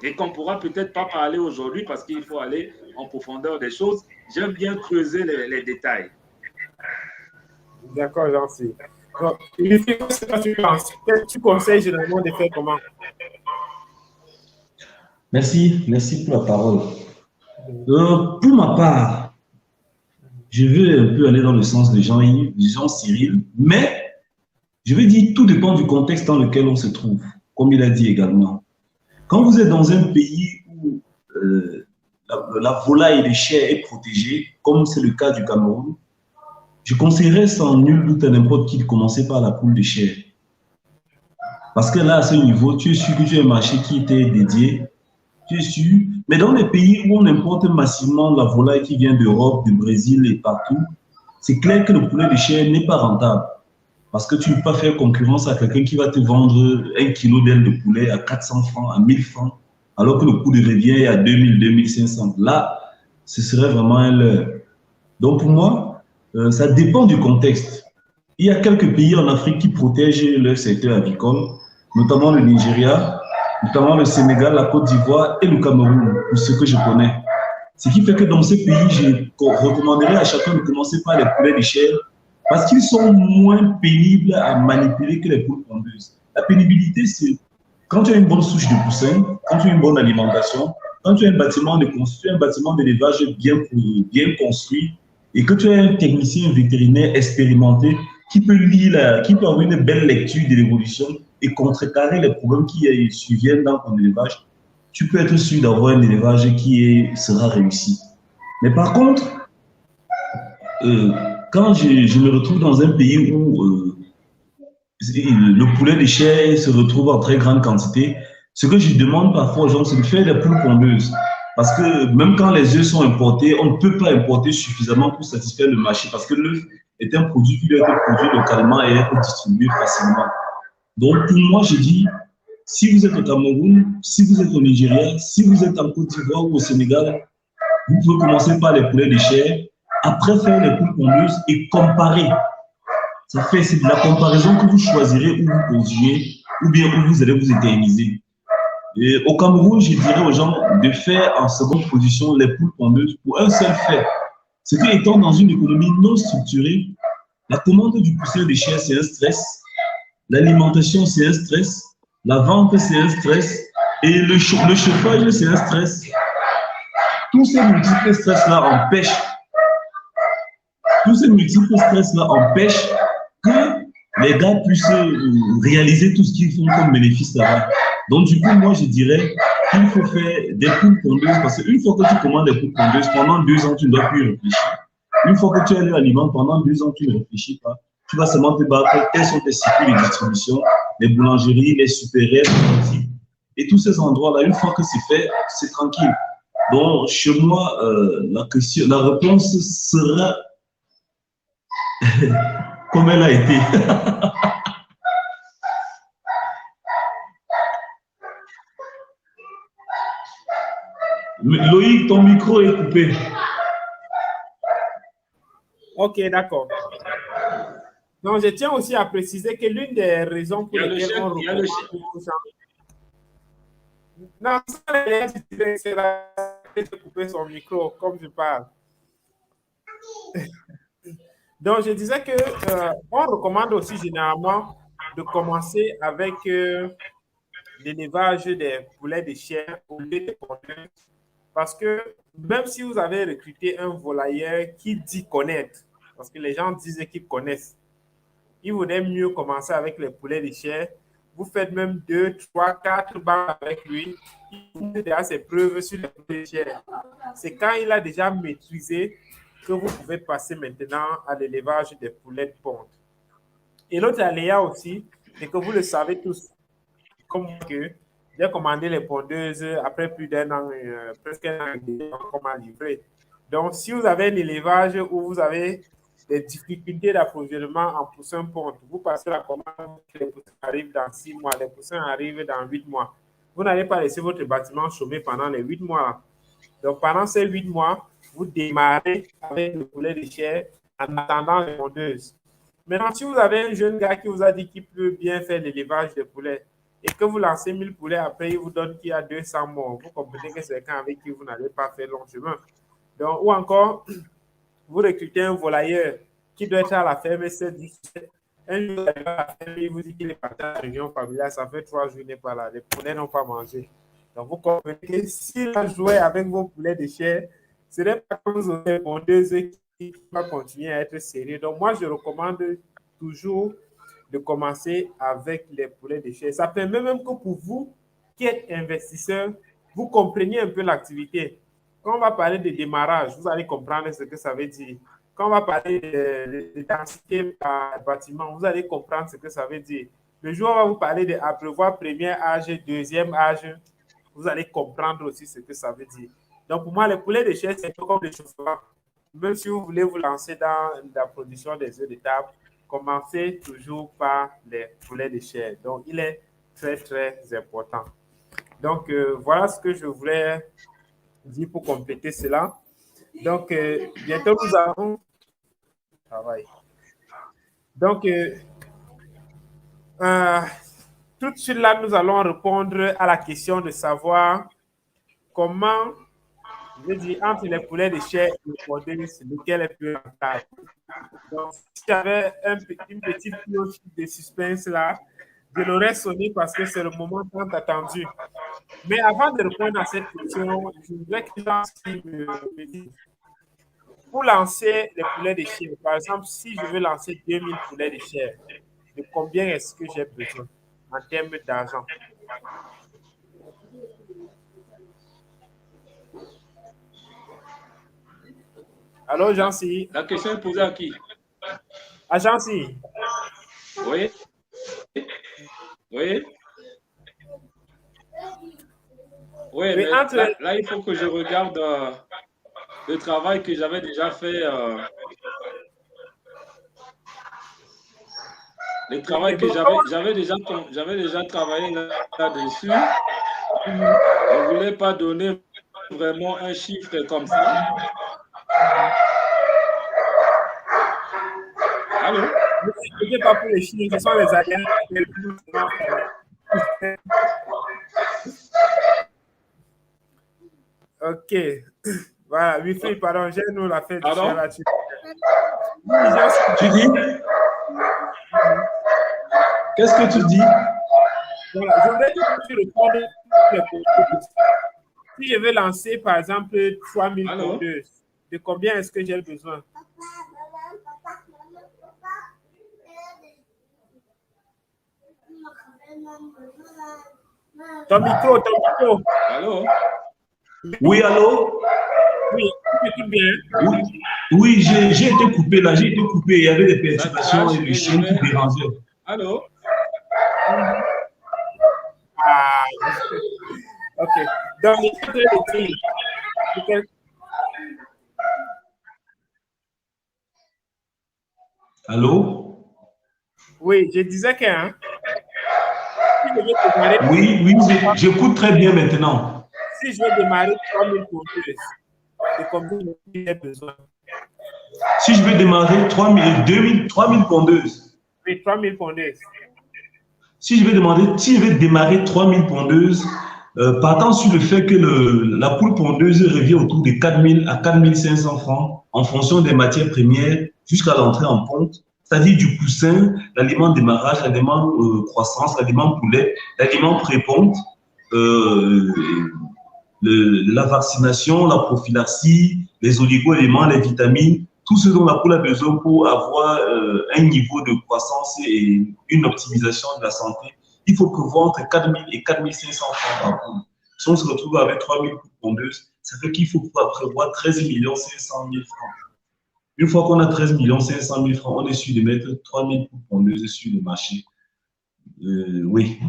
Et qu'on ne pourra peut-être pas parler aujourd'hui parce qu'il faut aller en profondeur des choses. J'aime bien creuser les détails. D'accord, gentil. Donc, Lucie, qu'est-ce que tu penses? Tu conseilles généralement de faire comment? Merci pour la parole. Pour ma part, je veux un peu aller dans le sens de Jean-Yves, de Jean Cyril, mais je veux dire, tout dépend du contexte dans lequel on se trouve, comme il a dit également. Quand vous êtes dans un pays où la volaille des chairs est protégée, comme c'est le cas du Cameroun, je conseillerais sans nul doute à n'importe qui de commencer par la poule de chair. Parce que là, à ce niveau, tu es sûr que tu as un marché qui était dédié, tu es sûr. Mais dans les pays où on importe massivement la volaille qui vient d'Europe, du Brésil et partout, c'est clair que le poulet de chair n'est pas rentable. Parce que tu ne peux pas faire concurrence à quelqu'un qui va te vendre 1 kilo d'aile de poulet à 400 francs, à 1000 francs, alors que le coût de revient est à 2000, 2500. Là, ce serait vraiment un leurre. Donc pour moi, ça dépend du contexte. Il y a quelques pays en Afrique qui protègent leur secteur avicole, notamment le Nigeria, notamment le Sénégal, la Côte d'Ivoire et le Cameroun, pour ce que je connais. Ce qui fait que dans ces pays, je recommanderais à chacun de commencer par les poulets de chair parce qu'ils sont moins pénibles à manipuler que les poules pondeuses. La pénibilité, c'est quand tu as une bonne souche de poussins, quand tu as une bonne alimentation, quand tu as un bâtiment d'élevage bien construit et que tu as un technicien vétérinaire expérimenté qui peut avoir une belle lecture de l'évolution et contrecarrer les problèmes qui surviennent dans ton élevage, tu peux être sûr d'avoir un élevage qui sera réussi. Mais par contre, quand je me retrouve dans un pays où le poulet de chair se retrouve en très grande quantité, ce que je demande parfois aux gens, c'est de faire des poules pondeuses. Parce que même quand les œufs sont importés, on ne peut pas importer suffisamment pour satisfaire le marché parce que l'œuf est un produit qui doit être produit localement et être distribué facilement. Donc pour moi, je dis, si vous êtes au Cameroun, si vous êtes au Nigeria, si vous êtes en Côte d'Ivoire ou au Sénégal, vous pouvez commencer par les poulets de chair, après faire les poules pondeuses et comparer. C'est de la comparaison que vous choisirez où vous continuez ou bien où vous allez vous éterniser. Et au Cameroun, je dirais aux gens de faire en seconde position les poules pondeuses pour un seul fait. C'est qu'étant dans une économie non structurée, la commande du poussin de chair, c'est un stress. L'alimentation, c'est un stress. La vente, c'est un stress. Et le chauffage, c'est un stress. Tous ces multiples stress-là empêchent que les gars puissent réaliser tout ce qu'ils font comme bénéfice là-bas. Donc, du coup, moi, je dirais qu'il faut faire des poules pondeuses parce qu'une fois que tu commandes des poules pondeuses, pendant 2 ans, tu ne dois plus réfléchir. Une fois que tu as l'aliment, pendant 2 ans, tu ne réfléchis pas. Tu vas seulement te battre. Quels sont tes circuits de distribution, les boulangeries, les supérettes, et tous ces endroits-là, une fois que c'est fait, c'est tranquille. Donc, chez moi, la réponse sera comme elle a été. Loïc, ton micro est coupé. Ok, d'accord. Donc, je tiens aussi à préciser que l'une des raisons pour lesquelles on recommande aux gens... Non, c'est la de couper son micro, comme je parle. Donc, je disais que on recommande aussi généralement de commencer avec l'élevage des poulets de chair au lieu des pondeuses. Parce que même si vous avez recruté un volailleur qui dit connaître, parce que les gens disent qu'ils connaissent, il vaudrait mieux commencer avec les poulets de chair. Vous faites même 2, 3, 4 bancs avec lui. Il fait déjà ses preuves sur les poulets de chair. C'est quand il a déjà maîtrisé que vous pouvez passer maintenant à l'élevage des poulets de ponte. Et l'autre aléa aussi, c'est que vous le savez tous, comme que j'ai commandé les pondeuses après plus d'un an, presque un an, comment livrer. Donc, si vous avez un élevage où vous avez des difficultés d'approvisionnement en poussins ponte, vous passez la commande, les poussins arrivent dans 6 mois, les poussins arrivent dans 8 mois. Vous n'allez pas laisser votre bâtiment chômer pendant les 8 mois. Donc, pendant ces 8 mois, vous démarrez avec le poulet de chair en attendant les pondeuses. Maintenant, si vous avez un jeune gars qui vous a dit qu'il peut bien faire l'élevage de poulets et que vous lancez 1000 poulets, après, il vous donne qu'il y a 200 morts, vous comprenez que c'est quelqu'un avec qui vous n'allez pas faire long chemin. Donc, ou encore, vous recrutez un volailleur qui doit être à la ferme, c'est du un jour, il va à la ferme, il vous dit qu'il est parti à la réunion familiale, ça fait 3 jours, il n'est pas là. Les poulets n'ont pas mangé. Donc, vous comprenez que s'il a joué avec vos poulets de chair, ce n'est pas comme vous aurez pondeuse qui va continuer à être sérieux. Donc, moi, je recommande toujours de commencer avec les poulets de chair. Ça permet même que pour vous qui êtes investisseur, vous compreniez un peu l'activité. Quand on va parler de démarrage, vous allez comprendre ce que ça veut dire. Quand on va parler de densité par bâtiment, vous allez comprendre ce que ça veut dire. Le jour où on va vous parler de abreuvoir premier âge, deuxième âge, vous allez comprendre aussi ce que ça veut dire. Donc, pour moi, les poulets de chair, c'est comme le chauffement. Même si vous voulez vous lancer dans la production des œufs de table, commencez toujours par les poulets de chair. Donc, il est très, très important. Donc, voilà ce que je voulais dire pour compléter cela. Donc, bientôt, nous allons travailler. Donc, tout de suite là, nous allons répondre à la question de savoir comment, je veux dire, entre les poulets de chair et les pondeuse, lequel est plus rentable. Donc, si j'avais une petite cloche de suspense là, je l'aurais sonné parce que c'est le moment tant attendu. Mais avant de répondre à cette question, je voudrais que les gens me disent, pour lancer les poulets de chair, par exemple, si je veux lancer 2000 poulets de chair, de combien est-ce que j'ai besoin en termes d'argent? Allô, Jancy? La question est posée à qui? À Jancy? Oui. Oui. Oui, mais là, il faut que je regarde le travail que j'avais déjà fait. Le travail que j'avais déjà travaillé là-dessus. Je ne voulais pas donner vraiment un chiffre comme ça. Allô? Ne sais pas pour les chiffres, ce sont les aliens. Ok. Voilà, Wifi, pardon, j'ai nous la fait du chien là-dessus. Tu dis? Qu'est-ce que tu dis? Voilà, je voudrais que tu répondes. Si je veux lancer, par exemple, 3000 pondeuses, de combien est-ce que j'ai besoin? Ton micro, ton micro. Allô? Oui, allô? Oui, tu m'écoutes bien? Oui, j'ai été coupé là, j'ai été coupé. Il y avait des perturbations et des chiens qui dérangeaient. Allô? Ah, ok. Donc, Allô? oui, je disais que, hein, oui, j'écoute très bien maintenant. Si je veux démarrer 3000 pondeuses, de combien j'ai besoin? Si je veux démarrer 3000 pondeuses. Oui, 3000 pondeuses. Si je veux démarrer 3000 pondeuses, partant sur le fait que la poule pondeuse revient autour de 4000 à 4500 francs en fonction des matières premières jusqu'à l'entrée en ponte, c'est-à-dire du poussin, l'aliment démarrage, l'aliment croissance, l'aliment poulet, l'aliment pré-ponte, la vaccination, la prophylaxie, les oligo-éléments, les vitamines, tout ce dont la poule a besoin pour avoir un niveau de croissance et une optimisation de la santé. Il faut prévoir entre 4000 et 4500 francs par poule. Si on se retrouve avec 3000 poules pondeuses, ça fait qu'il faut prévoir 13 500 000 francs. Une fois qu'on a 13 500 000 francs, on est sûr de mettre 3000 poules pondeuses sur le marché. Oui.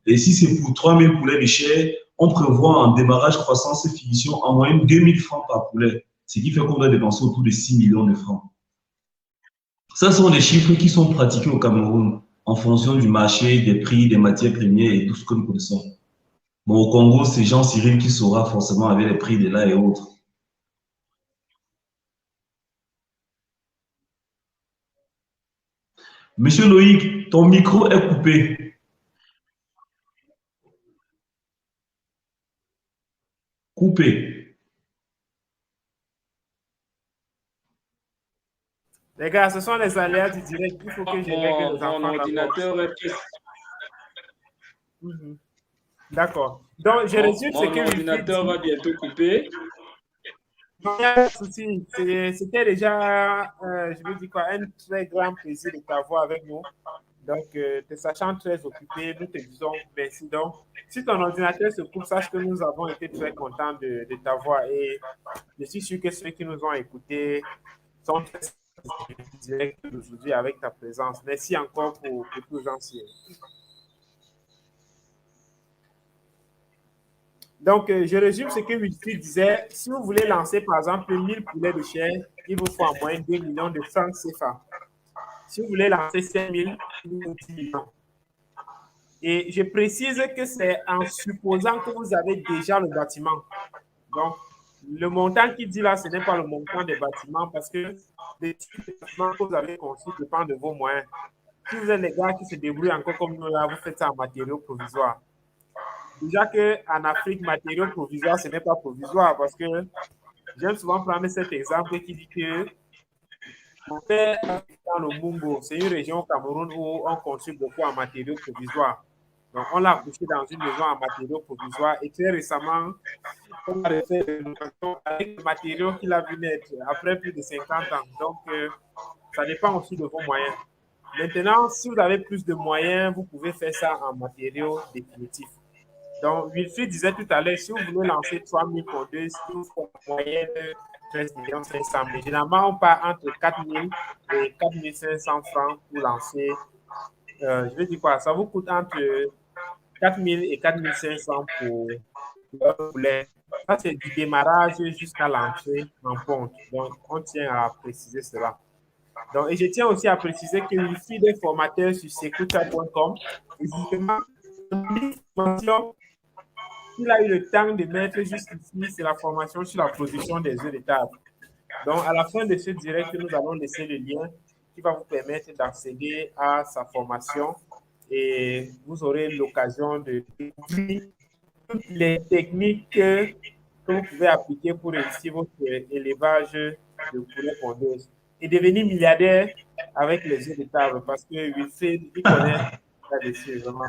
Et si c'est pour 3000 poulets de chair, on prévoit en démarrage, croissance et finition en moyenne 2000 francs par poulet. Ce qui fait qu'on doit dépenser autour de 6 millions de francs. Ça sont des chiffres qui sont pratiqués au Cameroun en fonction du marché, des prix, des matières premières et tout ce que nous connaissons. Bon, au Congo, c'est Jean Cyril qui saura forcément avec les prix de là et autres. Monsieur Loïc, ton micro est coupé. Coupé. Les gars, ce sont les aléas du direct. Il faut que je règle les Mon enfants d'abord. ordinateur est D'accord. Donc, je résume ce mon que ordinateur va bientôt couper. Non, il n'y a pas de souci. C'était déjà, je veux dire quoi, un très grand plaisir de t'avoir avec nous. Donc, te sachant très occupé, nous te disons merci. Donc, si ton ordinateur se coupe, sache que nous avons été très contents de t'avoir et je suis sûr que ceux qui nous ont écoutés sont très directs aujourd'hui avec ta présence. Merci encore pour tout, Jean-Cyr. Donc, je résume ce que Wilfried disait. Si vous voulez lancer, par exemple, 1000 poulets de chair, il vous faut en moyenne 2 millions de francs CFA. Si vous voulez lancer 5000, il vous faut 10 millions. Et je précise que c'est en supposant que vous avez déjà le bâtiment. Donc, le montant qu'il dit là, ce n'est pas le montant des bâtiments parce que les bâtiments que vous avez conçus dépendent de vos moyens. Si vous êtes les gars qui se débrouillent encore comme nous là, vous faites ça en matériaux provisoires. Déjà qu'en Afrique, matériaux provisoires, ce n'est pas provisoire parce que j'aime souvent prendre cet exemple qui dit que on fait dans le Mumbo, c'est une région au Cameroun où on construit beaucoup en matériaux provisoires. Donc, on l'a accouché dans une maison en matériaux provisoires et très récemment, on a refait une rénovation avec des matériaux qu'il a vu naître après plus de 50 ans. Donc, ça dépend aussi de vos moyens. Maintenant, si vous avez plus de moyens, vous pouvez faire ça en matériaux définitifs. Donc, Wilfried disait tout à l'heure, si vous voulez lancer 3000 codeuses, il vous faut en moyenne 13 500 000. Généralement, on part entre 4 000 et 4 500 francs pour lancer. Je veux dire quoi? Ça vous coûte entre 4 000 et 4 500 pour un poulet. Ça, c'est du démarrage jusqu'à l'entrée en ponte. Donc, on tient à préciser cela. Donc, et je tiens aussi à préciser que Wilfried est formateur sur secucha.com. Évidemment, formation qu'il a eu le temps de mettre jusqu'ici, c'est la formation sur la production des œufs de table. Donc, à la fin de ce direct, nous allons laisser le lien qui va vous permettre d'accéder à sa formation et vous aurez l'occasion de découvrir toutes les techniques que vous pouvez appliquer pour réussir votre élevage de poulet pondeuse et devenir milliardaire avec les œufs de table parce que Wilfried, il connaît là-dessus, vraiment.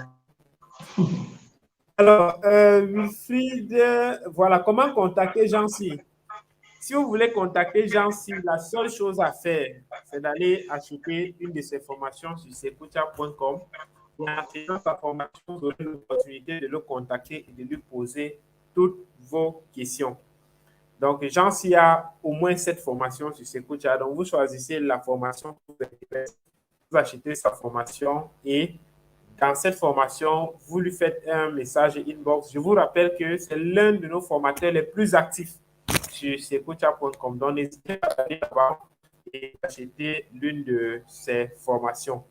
Alors, Wilfried, voilà, comment contacter Jean-Cyr? Si vous voulez contacter Jean-Cyr, la seule chose à faire, c'est d'aller acheter une de ses formations sur secucha.com. Et en faisant sa formation, vous aurez l'opportunité de le contacter et de lui poser toutes vos questions. Donc, Jean-Cyr a au moins 7 formations sur Secucha. Donc, vous choisissez la formation que vous intéresse, vous achetez sa formation et dans cette formation, vous lui faites un message inbox. Je vous rappelle que c'est l'un de nos formateurs les plus actifs sur secucha.com. Donc, n'hésitez pas à aller là-bas et acheter l'une de ces formations.